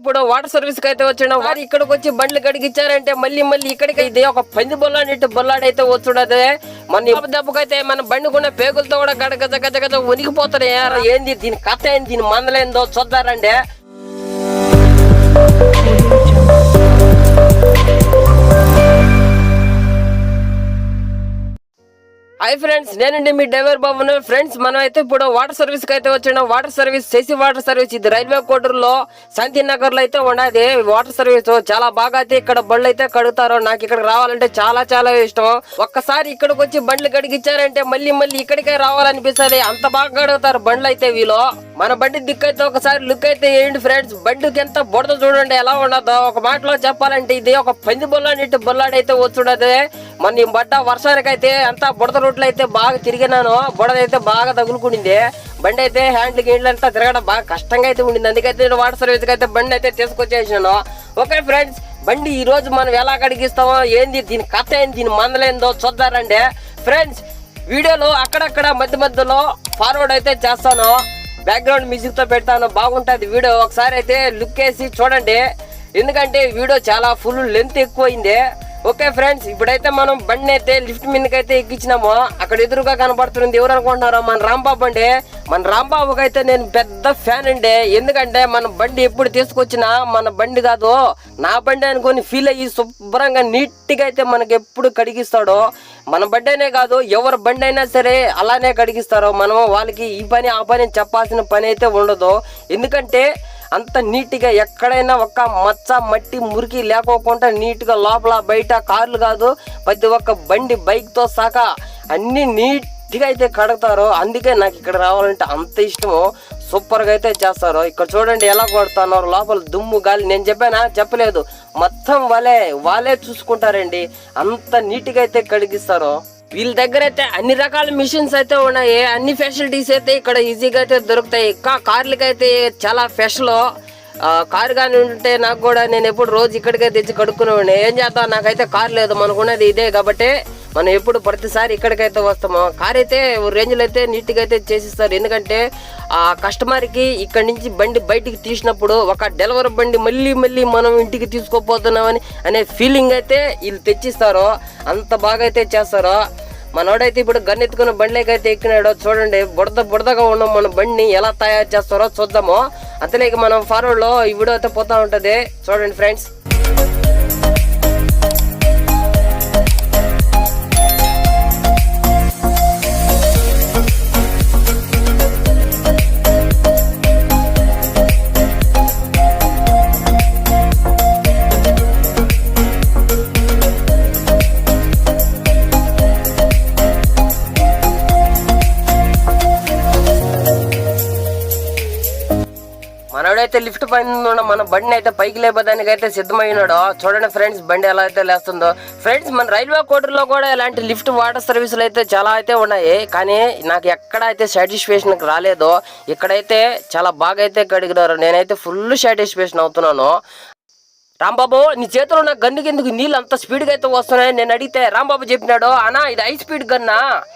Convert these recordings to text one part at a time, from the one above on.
ఇప్పుడు water service కి అయితే వచ్చిన వారు ఇక్కడికి వచ్చి బండ్లు కడిగిచ్చారంటే మళ్ళీ ఇక్కడికి ఇది ఒక పంది బొల్లాడినట్టు బొల్లాడైతే వచ్చుడదే. మన దెబ్బకైతే మన బండి కొన్న పేగులతో కూడా గజ గజ గజ ఉనికిపోతున్నాయి. ఏంది దీని కథ ఏంది, దీని మందలేందో చూద్దారండి. హాయ్ ఫ్రెండ్స్, నేనండి మీ డ్రైవర్ బాబును. ఫ్రెండ్స్, మనం అయితే ఇప్పుడు వాటర్ సర్వీస్ కి అయితే వచ్చిన వాటర్ సర్వీస్ చేసి వాటర్ సర్వీస్ ఇది రైల్వే కోటర్లో శాంతి నగర్ లో అయితే ఉన్నది. వాటర్ సర్వీస్ చాలా బాగా అయితే ఇక్కడ బండ్లు అయితే కడుగుతారు. నాకు ఇక్కడ రావాలంటే చాలా చాలా ఇష్టం. ఒక్కసారి ఇక్కడికి వచ్చి బండ్లు కడిగిచ్చారంటే మళ్ళీ ఇక్కడికే రావాలనిపిస్తుంది. అంత బాగా కడుగుతారు బండ్లు అయితే వీళ్ళు. మన బండి దిక్కు అయితే ఒకసారి లుక్ అయితే వేయండి ఫ్రెండ్స్. బండికి ఎంత బుడద చూడండి ఎలా ఉండదో. ఒక మాటలో చెప్పాలంటే ఇది ఒక పంది బొల్లాడినట్టు బొల్లాడైతే వచ్చుడదే. మన బట్ట వర్షానికైతే అంతా బుడద రోడ్లు అయితే బాగా తిరిగినాను. బుడదైతే బాగా తగులుకునింది. బండి అయితే హ్యాండ్లు గిండ్లు అంతా తిరగడం బాగా కష్టంగా అయితే ఉండింది. అందుకైతే వాటర్ సర్వీస్ అయితే బండి అయితే తీసుకొచ్చేసాను. ఓకే ఫ్రెండ్స్, బండి ఈ రోజు మనం ఎలా కడిగిస్తామో, ఏంది దీని కథ ఏంది, దీని మందలేందో చూద్దారండి. ఫ్రెండ్స్, వీడియోలో అక్కడక్కడ మధ్యలో ఫార్వర్డ్ అయితే చేస్తాను. బ్యాక్గ్రౌండ్ మ్యూజిక్ తో పెడతాను, బాగుంటుంది వీడియో. ఒకసారి అయితే లుక్ వేసి చూడండి, ఎందుకంటే వీడియో చాలా ఫుల్ లెంత్ ఎక్కువైంది. ఓకే ఫ్రెండ్స్, ఇప్పుడైతే మనం బండి అయితే లిఫ్ట్ మీదకైతే ఎక్కించినాము. అక్కడ ఎదురుగా కనబడుతుంది ఎవరు అనుకుంటున్నారో, మన రాంబాబు అండి. మన రాంబాబుకి అయితే నేను పెద్ద ఫ్యాన్ అండి. ఎందుకంటే మన బండి ఎప్పుడు తీసుకొచ్చినా మన బండి కాదు నా బండి అనుకొని ఫీల్ అయ్యి శుభ్రంగా నీట్గా అయితే మనకి ఎప్పుడు కడిగిస్తాడు. మన బండి అనే కాదు, ఎవరి బండి అయినా సరే అలానే కడిగిస్తారు. మనం వాళ్ళకి ఈ పని ఆ పని చెప్పాల్సిన పని అయితే ఉండదు. ఎందుకంటే అంత నీట్గా ఎక్కడైనా ఒక్క మచ్చ మట్టి మురికి లేకోకుండా నీట్గా లోపల బయట కార్లు కాదు ప్రతి ఒక్క బండి బైక్తో సహా అన్ని నీట్గా అయితే కడుగుతారు. అందుకే నాకు ఇక్కడ రావాలంటే అంత ఇష్టము. సూపర్గా అయితే చేస్తారు. ఇక్కడ చూడండి ఎలా కొడుతున్నారు, లోపల దుమ్ము గాలి. నేను చెప్పలేదు, మొత్తం వాళ్ళే చూసుకుంటారండి. అంత నీట్గా అయితే కడిగిస్తారు. వీళ్ళ దగ్గర అయితే అన్ని రకాల మిషన్స్ అయితే ఉన్నాయి. అన్ని ఫెసిలిటీస్ అయితే ఇక్కడ ఈజీగా అయితే దొరుకుతాయి. ఇంకా కార్లకి అయితే చాలా స్పెషల్. కారు కానీ ఉంటే నాకు కూడా నేను ఎప్పుడు రోజు ఇక్కడికే తెచ్చి కడుక్కునేవాడిని. ఏం చేద్దాం, నాకైతే కారు లేదు, మనకున్నది ఇదే కాబట్టి మనం ఎప్పుడు ప్రతిసారి ఇక్కడికైతే వస్తాము. కార్ అయితే రేంజ్లో అయితే నీట్గా అయితే చేసిస్తారు. ఎందుకంటే ఆ కస్టమర్కి ఇక్కడ నుంచి బండి బయటికి తీసినప్పుడు ఒక డెలివరీ బండి మళ్ళీ మనం ఇంటికి తీసుకోపోతున్నామని అనే ఫీలింగ్ అయితే వీళ్ళు తెచ్చిస్తారు. అంత బాగా అయితే చేస్తారు. మనోడైతే ఇప్పుడు గన్ ఎత్తుకున్న బండిలోకి అయితే ఎక్కినాడో. చూడండి బుడదగా ఉన్న మన బండిని ఎలా తయారు చేస్తారో చూద్దాము. అంతలేక మనం ఫార్వర్డ్ లో ఈ వీడియో అయితే పోతా ఉంటది. చూడండి ఫ్రెండ్స్. మనోడైతే లిఫ్ట్ పైన మన బండిని అయితే పైకి లేపడానికి అయితే సిద్ధమైనాడు. చూడండి ఫ్రెండ్స్, బండి ఎలా అయితే లేస్తుందో. ఫ్రెండ్స్, మన రైల్వే కోటర్లో కూడా ఇలాంటి లిఫ్ట్ వాటర్ సర్వీసులు అయితే చాలా అయితే ఉన్నాయి. కానీ నాకు ఎక్కడ అయితే సాటిస్ఫాక్షన్ రాలేదు. ఇక్కడైతే చాలా బాగా అయితే కడిగినారు. నేనైతే ఫుల్ సాటిస్ఫాక్షన్ అవుతున్నాను. రాంబాబు, నీ చేతిలో ఉన్న గన్నుకి ఎందుకు నీళ్ళు అంత స్పీడ్గా అయితే వస్తున్నాయి నేను అడిగితే రాంబాబు చెప్పినాడు, అన్నా ఇది హై స్పీడ్ గన్నా,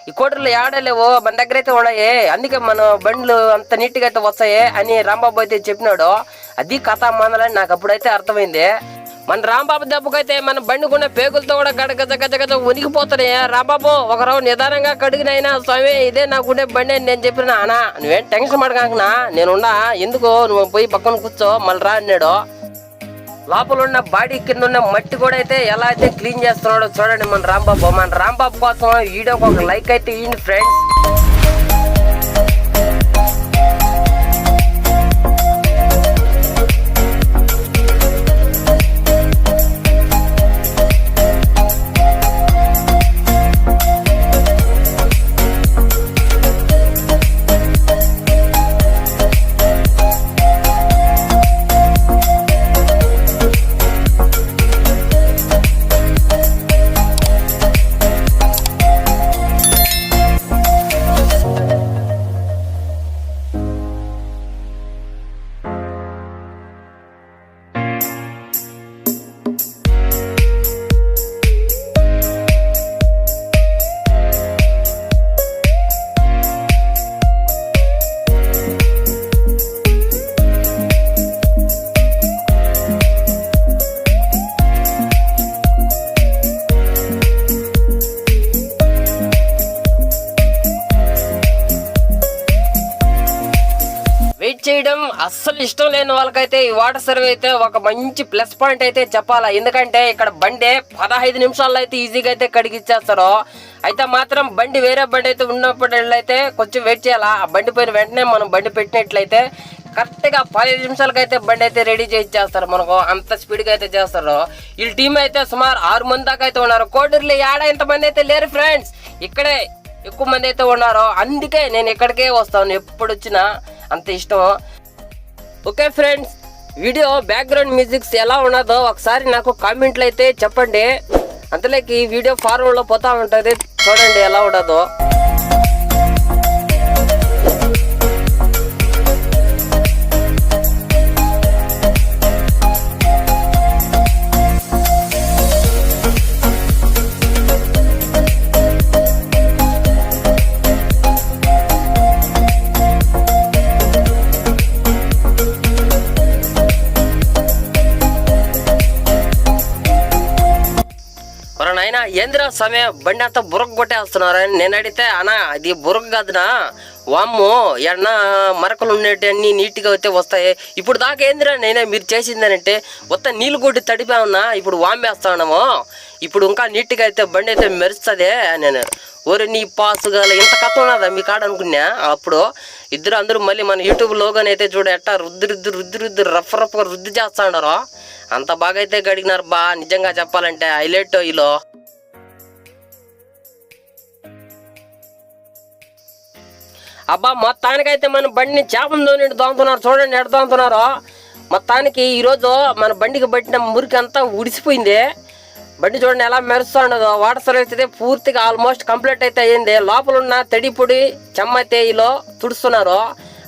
ఈ కోటర్లో ఆడలేవు, మన దగ్గర అయితే ఉన్నాయి, అందుకే మన బండ్లు అంత నీట్గా అయితే వస్తాయి అని రాంబాబు అయితే చెప్పినాడు. అది కథ మందలని నాకు అప్పుడైతే అర్థమైంది. మన రాంబాబు దెబ్బకైతే మన బండి కొన్న పేగులతో కూడా గజ ఉనికిపోతున్నాయి. రాంబాబు, ఒకరోజు నిదానంగా కడిగినైనా స్వామి ఇదే నాకుండే బండి అని నేను చెప్పిన. అన్నా నువ్వేం టెన్షన్ పడకాకనా, నేనున్నా, ఎందుకు నువ్వు పోయి పక్కన కూర్చో మళ్ళీ రా అన్నాడు. లోపల ఉన్న బాడీ కింద ఉన్న మట్టి కూడా అయితే ఎలా అయితే క్లీన్ చేస్తున్నాడో చూడండి మన రాంబాబు. మన రాంబాబు కోసం వీడియోకి ఒక లైక్ అయితే ఇవ్వండి ఫ్రెండ్స్. అస్సలు ఇష్టం లేని వాళ్ళకైతే ఈ వాటర్ సర్వీస్ అయితే ఒక మంచి ప్లస్ పాయింట్ అయితే చెప్పాలా. ఎందుకంటే ఇక్కడ బండి 15 నిమిషాల్లో అయితే ఈజీగా అయితే కడిగిచ్చేస్తారు. అయితే మాత్రం బండి వేరే బండి అయితే ఉన్నప్పుడు అయితే కొంచెం వెయిట్ చేయాలా. ఆ బండి పోయిన వెంటనే మనం బండి పెట్టినట్లయితే కరెక్ట్గా 15 నిమిషాలకి అయితే బండి అయితే రెడీ చేసి చేస్తారు. మనకు అంత స్పీడ్గా అయితే చేస్తారు. వీళ్ళ టీం అయితే సుమారు 6 మంది దాకా అయితే ఉన్నారు. కోడూరులో ఏడ ఇంతమంది అయితే లేరు ఫ్రెండ్స్, ఇక్కడే ఎక్కువ మంది అయితే ఉన్నారు. అందుకే నేను ఇక్కడికే వస్తాను, ఎప్పుడు వచ్చినా అంత ఇష్టం. Okay friends, video background musics ఎలా ఉన్నదో ఒకసారి నాకు కామెంట్లు అయితే చెప్పండి. అంతలోకి వీడియో ఫార్వర్డ్లో పోతా ఉంటుంది, చూడండి ఎలా ఉండదో. నాయన ఏంద్రా సమయం బండి అంతా బుర్ర కొట్టేస్తున్నారు అని నేను అడిగితే, అన్నా అది బుర్ర కాదునా, వామ్ము ఎన్న మరకలు ఉండేటి అన్ని నీట్గా అయితే వస్తాయి. ఇప్పుడు దాకా ఏందిరా నేనే మీరు చేసిందనంటే మొత్తం నీళ్ళు కొట్టి తడిపామన్నా, ఇప్పుడు వామ్మేస్తాము, ఇప్పుడు ఇంకా నీట్గా అయితే బండి అయితే మెరుస్తుంది. నేను ఓరి నీ పాసుగా ఇంత కథ ఉన్నదా మీ కాడ అనుకున్నా. అప్పుడు అందరూ మళ్ళీ మన యూట్యూబ్ లోగానే అయితే చూడ ఎట్టా రుద్దు రఫ్గా రుద్ది చేస్తా ఉన్నారు. అంత బాగా అయితే గడిగినారు బా, నిజంగా చెప్పాలంటే హైలైట్ ఈలో. అబ్బా మొత్తానికైతే మన బండిని చేపంతో నిండి దోముతున్నారు, చూడండి ఎడ దోముతున్నారు. మొత్తానికి ఈరోజు మన బండికి పట్టిన మురికి అంతా ఉడిసిపోయింది. బండి చూడండి ఎలా మెరుస్తూ ఉండదు. వాటర్ సర్వీస్ అయితే పూర్తిగా ఆల్మోస్ట్ కంప్లీట్ అయితే అయ్యింది. లోపల ఉన్న తడి పొడి చెమ్మ అయితే ఈలో తుడుస్తున్నారు.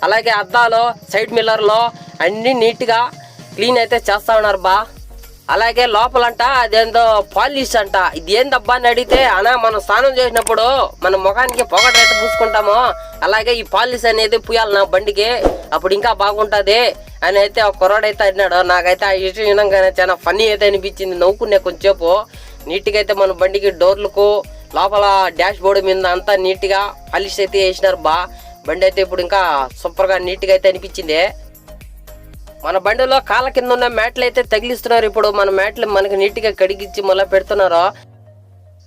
అలాగే అద్దాలు సైడ్ మిల్లర్లో అన్నీ నీట్గా క్లీన్ అయితే చేస్తా ఉన్నారు బా. అలాగే లోపలంట అదేందో పాలిష్ అంట. ఇది ఏందబ్బా అని అడిగితే, అనా మనం స్నానం చేసినప్పుడు మన ముఖానికి పొగట అయితే పూసుకుంటాము, అలాగే ఈ పాలిష్ అనేది పూయాలి నా బండికి, అప్పుడు ఇంకా బాగుంటుంది అని అయితే ఒక కుర్రాడైతే అన్నాడు. నాకైతే ఆ విషయం వినగానే చాలా ఫన్నీ అయితే అనిపించింది, నవ్వుకునే కొంచెంసేపు. నీట్గా అయితే మన బండికి డోర్లకు లోపల డాష్ బోర్డు మీద అంతా నీట్గా పాలిష్ అయితే వేసినారు బా. బండి అయితే ఇప్పుడు ఇంకా సూపర్గా నీట్గా అయితే అనిపించింది. మన బండిలో కాళ్ళ కింద ఉన్న మ్యాట్లు అయితే తగిలిస్తున్నారు. ఇప్పుడు మన మ్యాట్లు మనకి నీట్గా కడిగిచ్చి మళ్ళీ పెడుతున్నారు.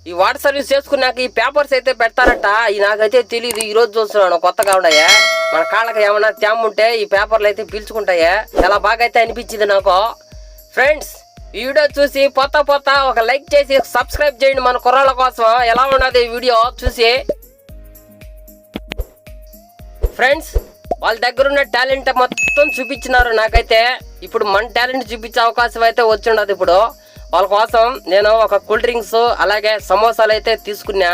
ఈ వాటర్ సర్వీస్ చేసుకున్నాక ఈ పేపర్స్ అయితే పెడతారట. ఈ నాకైతే తెలియదు, ఈ రోజు చూస్తున్నాను కొత్తగా ఉన్నాయా. మన కాళ్ళకి ఏమైనా తేమ ఉంటే ఈ పేపర్లు అయితే పీల్చుకుంటాయా. చాలా బాగా అయితే అనిపించింది నాకు. ఫ్రెండ్స్, ఈ వీడియో చూసి పోతా ఒక లైక్ చేసి సబ్స్క్రైబ్ చేయండి మన కుర్రాళ్ళ కోసం. ఎలా ఉన్నది ఈ వీడియో చూసి. ఫ్రెండ్స్, వాళ్ళ దగ్గర ఉన్న టాలెంట్ మొత్తం చూపించినారు నాకైతే. ఇప్పుడు మన టాలెంట్ చూపించే అవకాశం అయితే వచ్చిండదు. ఇప్పుడు వాళ్ళ కోసం నేను ఒక కూల్ డ్రింక్స్ అలాగే సమోసాలు అయితే తీసుకున్నా.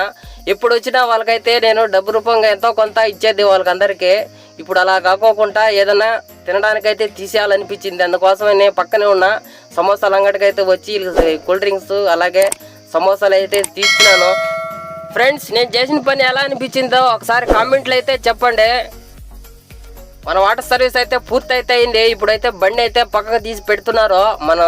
ఎప్పుడు వచ్చినా వాళ్ళకైతే నేను డబ్బు రూపంగా ఎంతో కొంత ఇచ్చేది వాళ్ళకందరికీ. ఇప్పుడు అలా కాకోకుండా ఏదైనా తినడానికైతే తీసేయాలనిపించింది. అందుకోసమే నేను పక్కనే ఉన్న సమోసాల అంగడికి అయితే వచ్చి కూల్ డ్రింక్స్ అలాగే సమోసాలు అయితే తీసుకున్నాను. ఫ్రెండ్స్, నేను చేసిన పని ఎలా అనిపించిందో ఒకసారి కామెంట్లు అయితే చెప్పండి. మన వాటర్ సర్వీస్ అయితే పూర్తి అయితే అయింది. ఇప్పుడైతే బండి అయితే పక్కకు తీసి పెడుతున్నారు, మనం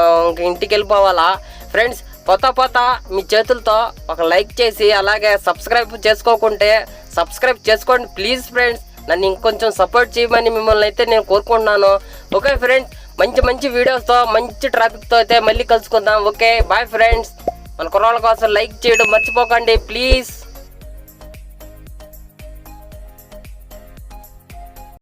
ఇంటికి వెళ్ళిపోవాలా. ఫ్రెండ్స్, పోతా మీ చేతులతో ఒక లైక్ చేసి అలాగే సబ్స్క్రైబ్ చేసుకోకుంటే సబ్స్క్రైబ్ చేసుకోండి ప్లీజ్ ఫ్రెండ్స్. నన్ను ఇంకొంచెం సపోర్ట్ చేయమని మిమ్మల్ని అయితే నేను కోరుకుంటున్నాను. ఓకే ఫ్రెండ్స్, మంచి వీడియోస్తో మంచి ట్రాఫిక్తో అయితే మళ్ళీ కలుసుకుందాం. Okay bye friends. మన కుర్రాళ్ళ కోసం లైక్ చేయడం మర్చిపోకండి ప్లీజ్.